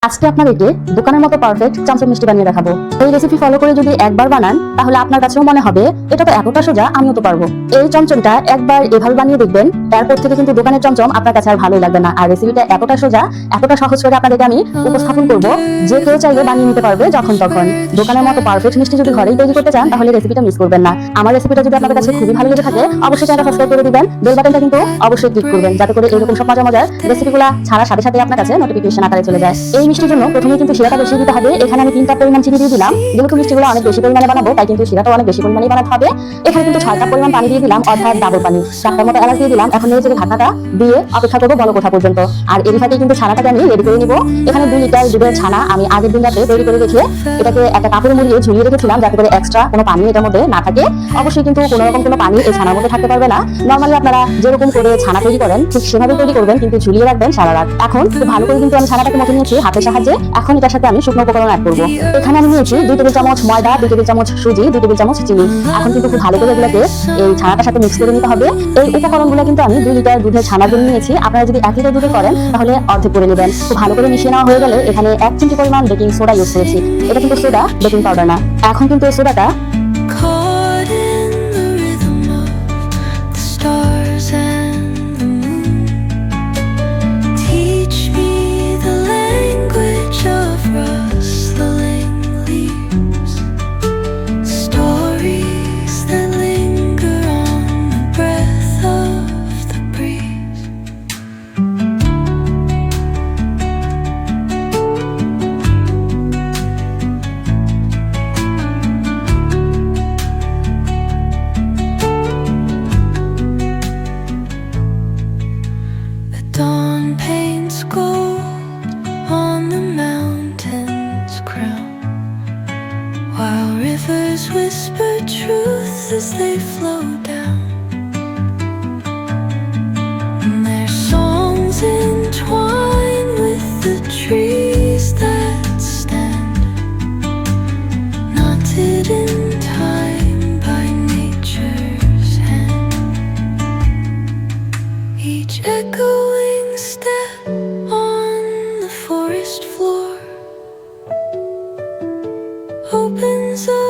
আজকে আপনাদেরকে দোকানের মতো পারফেক্ট চমচম মিষ্টি বানিয়ে দেখাবো। এই রেসিপি ফলো করে যদি একবার বানান তাহলে আপনার কাছেও মনে হবে এটা তো এতটা সোজা, আমিও তো পারবো। এই চমচমটা একবার এভাবে বানিয়ে দেখবেন, এরপর থেকে কিন্তু দোকানের চমচম আপনার কাছে আর ভালোই লাগবে না। আর রেসিপিটা এতটা সোজা, এতটা সহজ করে আপনাদেরকে আমি উপস্থাপন করব, যে কেউ চাইলে বানিয়ে নিতে পারবে যখন তখন। দোকানের মতো পারফেক্ট মিষ্টি যদি ঘরেই তৈরি করতে চান তাহলে রেসিপিটা মিস করবেন না। আমার রেসিপিটা যদি আপনাদের কাছে খুবই ভালো লেগে থাকে অবশ্যই চ্যানেলটা সাবস্ক্রাইব করে দিবেন, বেল বাটনটা কিন্তু অবশ্যই ক্লিক করবেন, যাতে করে এরকম সব মজার মজার রেসিপিগুলো ছাড়ার সাথে সাথে আপনার কাছে নোটিফিকেশন আকারে চলে যায়। এই মিষ্টির জন্য প্রথমে কিন্তু শিরাটা বসিয়ে দিতে হবে। এখানে আমি 3 কাপ পরিমাণ চিনি দিয়ে দিলাম। যেহেতু মিষ্টিগুলো অনেক বেশি পরিমাণে বানাবো তাই কিন্তু শিরাটা অনেক বেশি পরিমাণে বানাতে হবে। এখানে কিন্তু 6 কাপ পরিমাণ পানি দিয়ে দিলাম, অর্থাৎ ডাবল পানি। 4টার মতো এলাচ দিয়ে দিলাম। এখন নেড়ে ঢাকনাটা দিয়ে অপেক্ষা করবো বলক ওঠা পর্যন্ত। আর এর ফাঁকে কিন্তু ছানাটাকে আমি রেডি করে নিব। এখানে 2 লিটার দুধের ছানা আমি আগের দিন রাতে তৈরি করে রেখে এটাকে একটা কাপড়ে মুড়িয়ে ঝুলিয়ে রেখেছিলাম, যাতে করে এক্সট্রা কোনো পানি এটার মধ্যে না থাকে। অবশ্যই কিন্তু কোনো রকম কোনো পানি এই ছানার মধ্যে থাকতে পারবে না। নরমালি আপনারা যেরকম করে ছানা তৈরি করেন ঠিক সেভাবে তৈরি করবেন, কিন্তু ঝুলিয়ে রাখবেন সারা রাত। এখন খুব ভালো করে কিন্তু আমি ছানাটাকে মতো নিয়েছি হাতের সাহায্যে। এখন এটার সাথে আমি শুকনো উপকরণ অ্যাড করবো। এখানে আমি নিয়েছি 2 টেবিল চামচ ময়দা, 2 টেবিল চামচ সুজি, 2 টেবিল চামচ চিনি। এখন কিন্তু খুব ভালো করে এগুলোকে এই ছানাটার সাথে মিক্স করে নিতে হবে। এই উপকরণগুলো কিন্তু আমি 2 লিটার দুধের ছানার জন্য নিয়েছি। আপনারা যদি 1 লিটার দুধে করেন তাহলে অর্ধেক করে নেবেন। খুব ভালো করে মিশিয়ে নেওয়া হয়ে গেলে এখানে 1 চিমটি পরিমাণ বেকিং সোডা ইউজ করেছি। এটা কিন্তু সোডা, বেকিং পাউডার না। এখন কিন্তু এই সোডাটা dawn paints gold on the mountain's crown, while rivers whisper truth as they flow down, and their songs entwine with the trees that stand, knotted in time by nature's hand. Each echoing step on the forest floor opens up